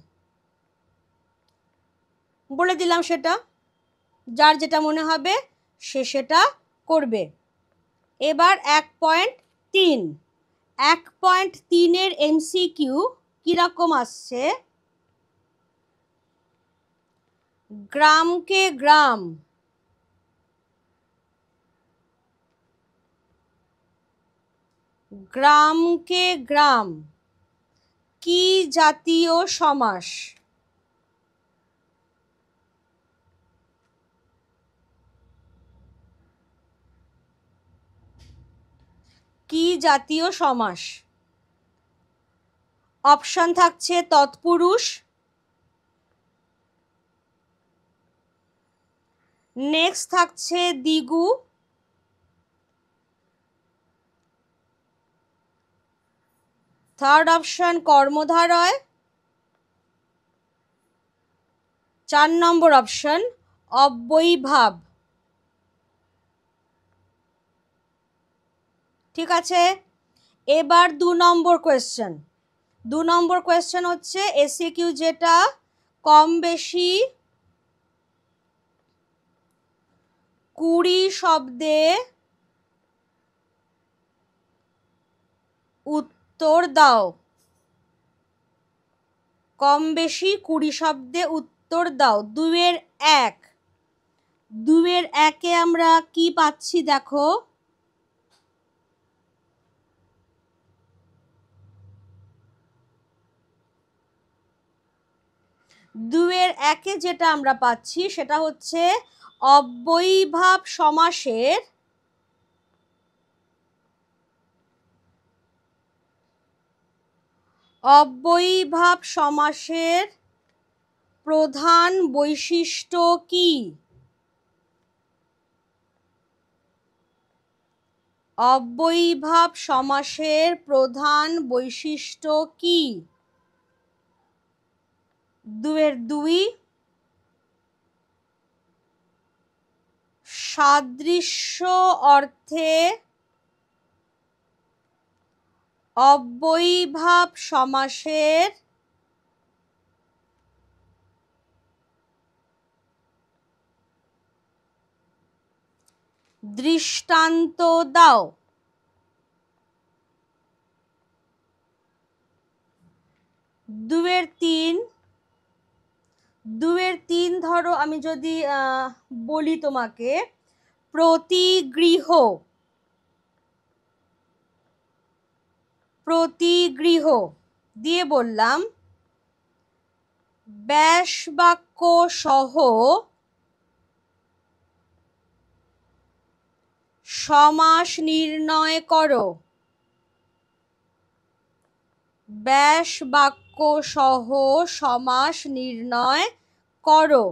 বলে দিলাম সেটা, যার যেটা মনে হবে সে সেটা করবে। এবার 1.3, 1.3-এর MCQ কিরকম আসছে? গ্রামকে গ্রাম, গ্রামকে গ্রাম কি জাতীয় সমাস? কি জাতীয় সমাস? অপশন থাকছে তৎপুরুষ, নেক্সট থাকছে দ্বিগু, থার্ড অপশন কর্মধারয়, 4 নম্বর অপশন অব্যয়ীভাব। ঠিক আছে। এবার 2 নম্বর কোয়েশ্চেন। 2 নম্বর কোয়েশ্চেন হচ্ছে এসিকিউ, যেটা কম বেশি 20 শব্দে উত্তর দাও। কম বেশি 20 শব্দে উত্তর দাও। 2-এর 1, 2-এর 1-এ আমরা কি পাচ্ছি দেখো। দুয়ের একে যেটা আমরা পাচ্ছি সেটা হচ্ছে অব্যয়ীভাব সমাসের অব্যয়ীভাব সমাসের প্রধান বৈশিষ্ট্য কি? অব্যয়ীভাব সমাসের প্রধান বৈশিষ্ট্য কি? 2-এর 2, সাদৃশ্য অর্থে অব্যয়ীভাব সমাসের দৃষ্টান্ত দাও। 2-এর 3, 2-এর 3 ধরো আমি যদি বলি তোমাকে, প্রতিগৃহ, প্রতিগৃহ দিয়ে বললাম ব্যাস বাক্য সহ সমাস নির্ণয় করো। ব্যাস বাক্য সহ সমাস নির্ণয় করো।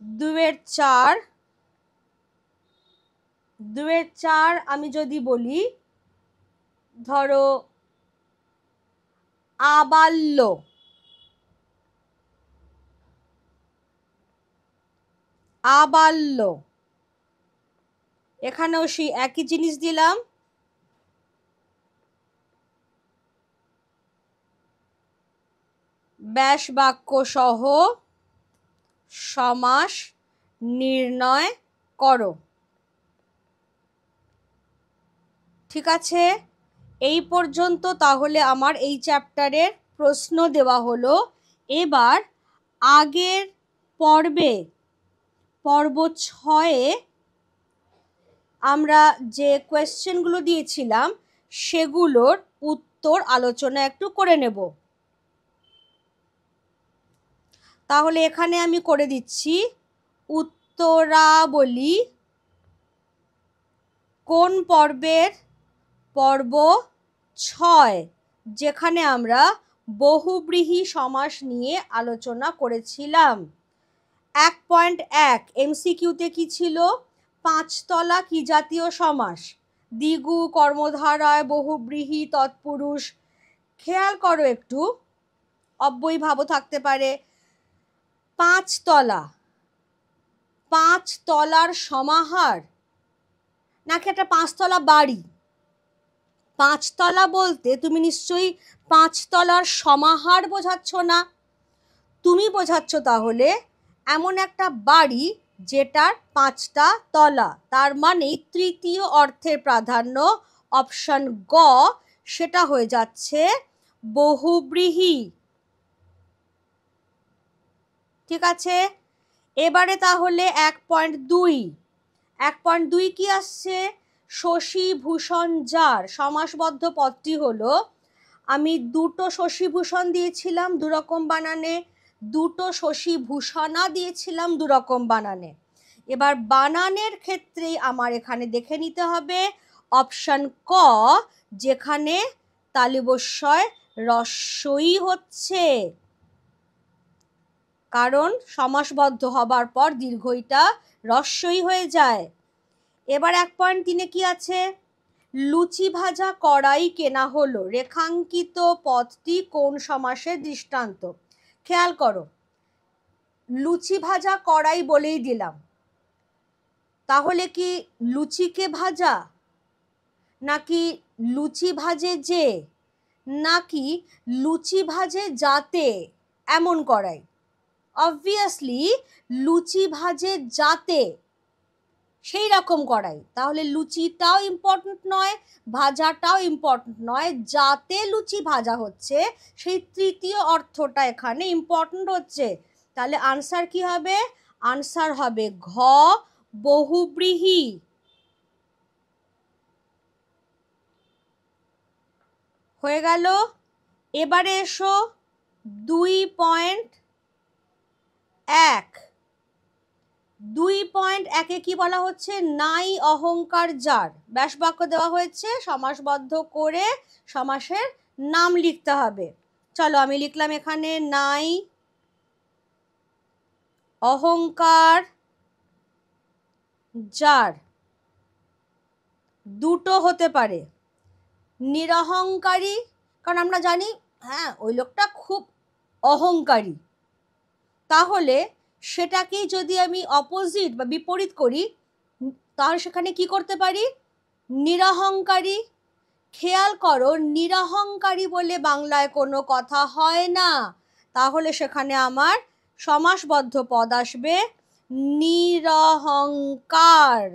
2-এর 4, 2-এর 4 আমি যদি বলি, ধরো আবাল্য, আবাল্য, এখানেও সেই একই জিনিস দিলাম। ব্যাস বাক্য সহ সমাস নির্ণয় করো। ঠিক আছে, এই পর্যন্ত তাহলে আমার এই চ্যাপ্টারের প্রশ্ন দেওয়া হলো। এবার আগের পর্বে, পর্ব 6-এ আমরা যে কোয়েশ্চেনগুলো দিয়েছিলাম সেগুলোর উত্তর আলোচনা একটু করে নেব। তাহলে এখানে আমি করে দিচ্ছি উত্তরাবলী। কোন পর্বের? পর্ব 6, যেখানে আমরা বহুব্রীহি সমাস নিয়ে আলোচনা করেছিলাম। 1.1 এমসিকিউতে কি ছিল? পাঁচতলা কি জাতীয় সমাস? দ্বিগু, কর্মধারয়, বহুব্রীহি, তৎপুরুষ। খেয়াল করো একটু, অব্যয়ীভাবও থাকতে পারে। পাঁচতলা, পাঁচতলার সমাহার নাকি একটা পাঁচতলা বাড়ি? পাঁচতলা বলতে তুমি নিশ্চয়ই পাঁচতলার সমাহার বোঝাচ্ছ না, তুমি বোঝাচ্ছ তাহলে এমন একটা বাড়ি যেটার 5টা তলা। তার মানে তৃতীয় অর্থের প্রাধান্য, অপশন গ, সেটা হয়ে যাচ্ছে বহুব্রীহি। ঠিক আছে, এবারে তাহলে 1.2, 1.2 কি আসছে? শশীভূষণ যার। সমাসবদ্ধ পদটি হলো, আমি দুটো শশীভূষণ দিয়েছিলাম দুরকম বানানে, দুটো শশীভূষণা দিয়েছিলাম দুরকম বানানে। এবার বানানের ক্ষেত্রেই আমার এখানে দেখে নিতে হবে অপশন ক, যেখানে তালিবস্যয় রস্যই হচ্ছে, কারণ সমাসবদ্ধ হবার পর দীর্ঘইটা রস্যই হয়ে যায়। এবার 1.3-এ কি আছে? লুচি ভাজা কড়াই কেনা হলো। রেখাঙ্কিত পদটি কোন সমাসের দৃষ্টান্ত? খেয়াল করো, লুচি ভাজা কড়াই বলেই দিলাম, তাহলে কি লুচিকে ভাজা, নাকি লুচি ভাজে যে, নাকি লুচি ভাজে যাতে এমন কড়াই? অবভিয়াসলি লুচি ভাজে যাতে সেই রকম কড়াই। তাহলে লুচিটাও ইম্পর্টেন্ট নয়, ভাজাটাও ইম্পর্টেন্ট নয়, যাতে লুচি ভাজা হচ্ছে সেই তৃতীয় অর্থটা এখানে ইম্পর্টেন্ট হচ্ছে। তাহলে আনসার কি হবে? আনসার হবে ঘ, বহুব্রীহি। হয়ে গেল। এবারে এসো 2.1, 2.1-এ কি বলা হচ্ছে? নাই অহংকার যার। ব্যাস বাক্য দেওয়া হয়েছে, সমাসবদ্ধ করে সমাসের নাম লিখতে হবে। চলো আমি লিখলাম এখানে নাই অহংকার যার। দুটো হতে পারে, নিরহংকারী, কারণ আমরা জানি হ্যাঁ ওই লোকটা খুব অহংকারী, তাহলে সেটাকেই যদি আমি অপোজিট বা বিপরীত করি তাহলে সেখানে কি করতে পারি? নিরহংকারী। খেয়াল করো, নিরহংকারী বলে বাংলায় কোনো কথা হয় না, তাহলে সেখানে আমার সমাসবদ্ধ পদ আসবে নিরহংকার,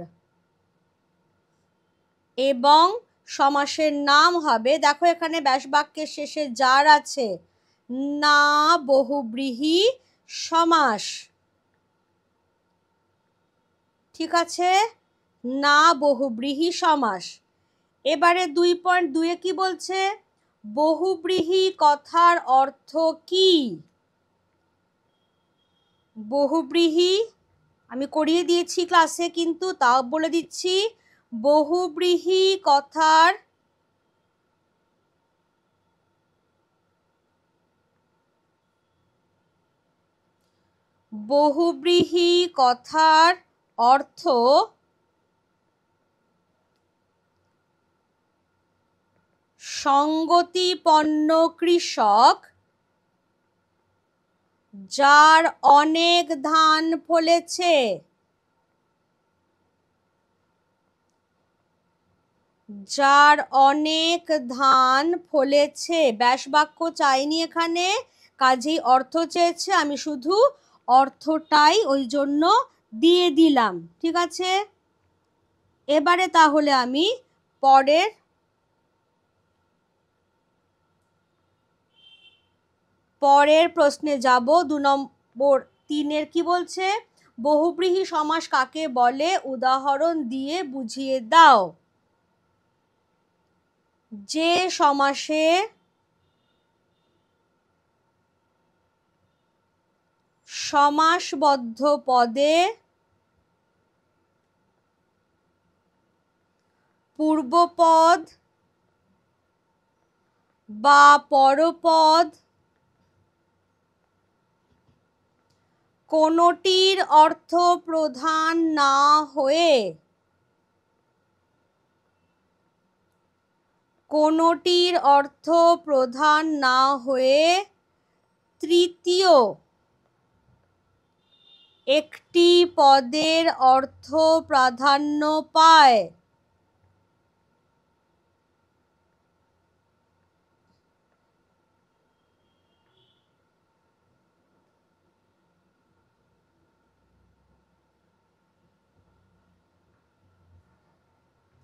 এবং সমাসের নাম হবে, দেখো এখানে ব্যাস বাক্যের শেষে যার আছে, না বহুব্রীহি সমাস। ঠিক আছে, না বহুব্রীহি সমাস। এবারে 2.2-এ কি বলছে? বহুব্রীহি কথার অর্থ কি? বহুব্রীহি আমি করিয়ে দিয়েছি ক্লাসে, কিন্তু তাও বলে দিচ্ছি, বহুব্রীহি কথার বহুব্রীহি কথার অর্থ সঙ্গতিপন্ন কৃষক যার অনেক ধান ফলেছে। যার অনেক ধান ফলেছে। ব্যাস বাক্য চাইনি এখানে, কাজেই অর্থ চেয়েছে, আমি শুধু অর্থটাই ওই জন্য দিয়ে দিলাম। ঠিক আছে, এবারে তাহলে আমি পরের প্রশ্নে যাব। 2 নম্বর 3-এর কি বলছে? বহুব্রীহি সমাস কাকে বলে? উদাহরণ দিয়ে বুঝিয়ে দাও। যে সমাসে সমাসবদ্ধ পদে পূর্বপদ বা পরপদ কোনটির অর্থ প্রধান না হয়ে তৃতীয় একটি পদের অর্থ প্রাধান্য পায়।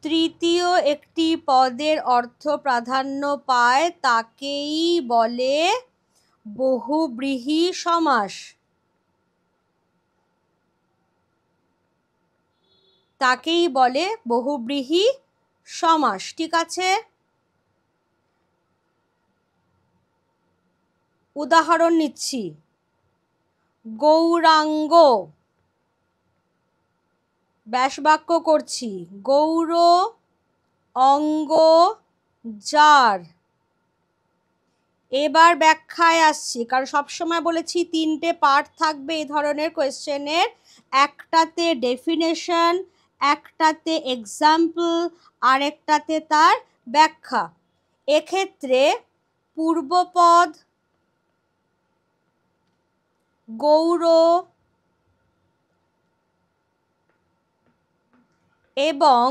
তৃতীয় একটি পদের অর্থ প্রাধান্য পায় তাকেই বলে বহুব্রীহি সমাস। তাকেই বলে বহুব্রীহি সমাস। ঠিক আছে, উদাহরণ নিচ্ছি। গৌরাঙ্গ, ব্যাসবাক্য করছি। গৌর অঙ্গ যার। এবার ব্যাখ্যায় আসছি, কারণ সবসময় বলেছি 3টে পার্ট থাকবে এই ধরনের কোয়েশ্চেনের। একটাতে ডেফিনেশন, একটাতে এক্সাম্পল, আর একটাতে তার ব্যাখ্যা। এক্ষেত্রে পূর্বপদ গৌর এবং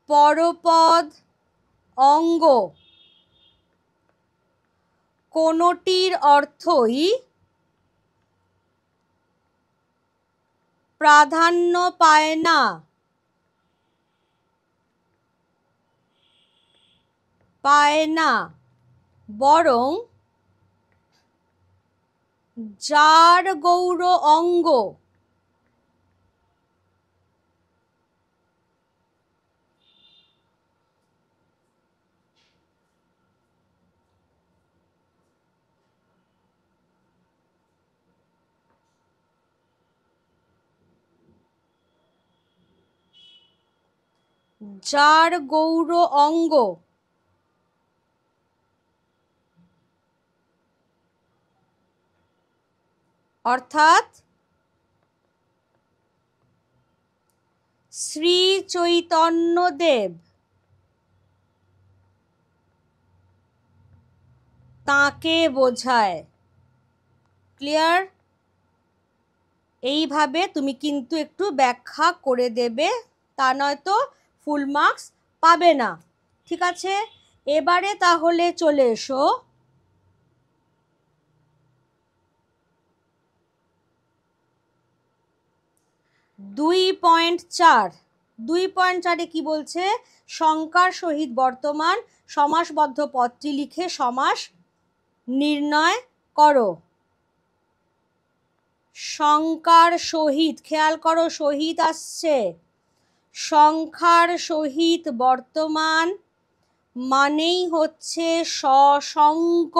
পরপদ অঙ্গ কোনটির অর্থই প্রাধান্য পায় না, বরং যার গৌর অঙ্গ যার গৌর অঙ্গ অর্থাৎ শ্রী চৈতন্যদেব তাকে বোঝায়। ক্লিয়ার? এইভাবে তুমি কিন্তু একটু ব্যাখ্যা করে দেবে, তা নয়তো ফুল মার্কস পাবে না। ঠিক আছে, এবারে তাহলে চলে এসো 2.4। 2.4-এ কি বলছে? সংখ্যার সহিত বর্তমান সমাসবদ্ধ পদটি লিখে সমাস নির্ণয় করো। সংখ্যার সহিত, খেয়াল করো সহিত আসছে। সংখ্যার সহিত বর্তমান মানেই হচ্ছে সসংক।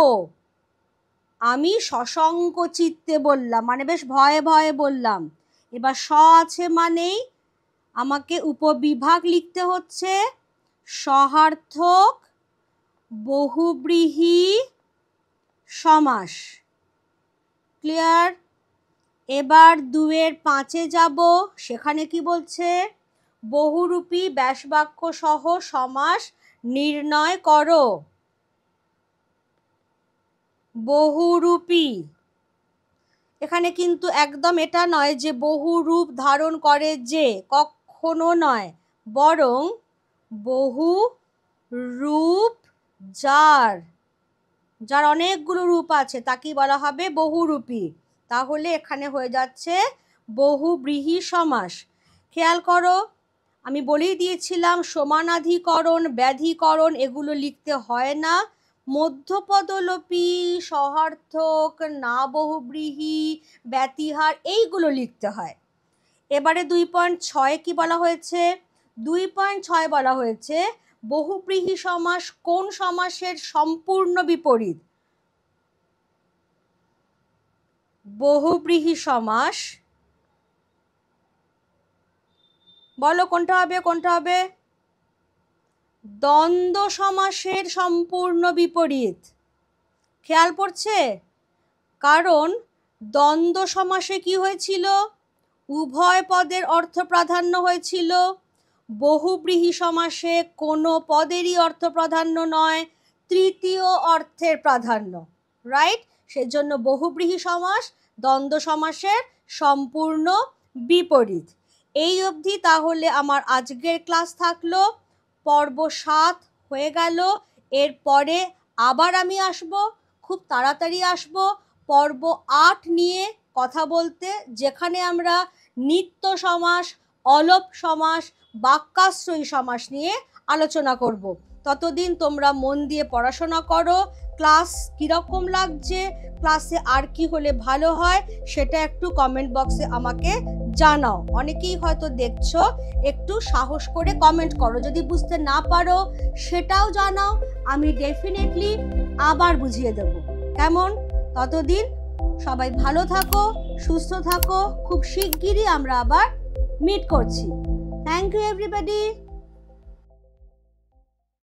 আমি সসংক চিত্তে বললাম, মানে বেশ ভয়ে ভয়ে বললাম। এবার আছে মানেই আমাকে উপবিভাগ লিখতে হচ্ছে সহার্থক বহুব্রীহি সমাস। ক্লিয়ার? এবার 2-এর 5-এ যাব। সেখানে কি বলছে? বহুরূপী ব্যাসবাক্য সহ সমাস নির্ণয় করো। বহুরূপী, এখানে কিন্তু একদম এটা নয় যে বহু রূপ ধারণ করে, যে কখনো নয়, বরং বহু রূপ যার, যার অনেকগুলো রূপ আছে তাকেই বলা হবে বহুরূপী। তাহলে এখানে হয়ে যাচ্ছে বহুব্রীহি সমাস। খেয়াল করো, আমি বলেই দিয়েছিলাম সমানাধিকরণ, ব্যাধিকরণ এগুলো লিখতে হয় না। মধ্যপদলোপী, সহার্থক, না বহুব্রীহি, ব্যতিহার এইগুলো লিখতে হয়। এবারে 2.6 কি বলা হয়েছে? 2.6 বলা হয়েছে বহুব্রীহি সমাস কোন সমাসের সম্পূর্ণ বিপরীত? বহুব্রীহি সমাস, বলো কোনটা হবে, কোনটা হবে? দ্বন্দ্ব সমাসের সম্পূর্ণ বিপরীত। খেয়াল পড়ছে? কারণ দ্বন্দ্ব সমাসে কি হয়েছিল? উভয় পদের অর্থ প্রাধান্য হয়েছিল। বহুব্রীহি সমাসে কোনো পদেরই অর্থ প্রাধান্য নয়, তৃতীয় অর্থের প্রাধান্য, রাইট? সেজন্য বহুব্রীহি সমাস দ্বন্দ্ব সমাসের সম্পূর্ণ বিপরীত। এই অবধি তাহলে আমার আজকের ক্লাস থাকলো। পর্ব 7 হয়ে গেল। এরপরে আবার আমি আসব, খুব তাড়াতাড়ি আসব পর্ব 8 নিয়ে কথা বলতে, যেখানে আমরা নিত্য সমাস, অলপ সমাস, বাক্যাশ্রয়ী সমাস নিয়ে আলোচনা করব। ততদিন তোমরা মন দিয়ে পড়াশোনা করো। ক্লাস কীরকম লাগছে, ক্লাসে আর কি হলে ভালো হয় সেটা একটু কমেন্ট বক্সে আমাকে জানাও। অনেকেই হয়তো দেখছো, একটু সাহস করে কমেন্ট করো। যদি বুঝতে না পারো সেটাও জানাও, আমি ডেফিনেটলি আবার বুঝিয়ে দেব। কেমন? ততদিন সবাই ভালো থাকো, সুস্থ থাকো। খুব শিগগিরই আমরা আবার মিট করছি। Thank you everybody.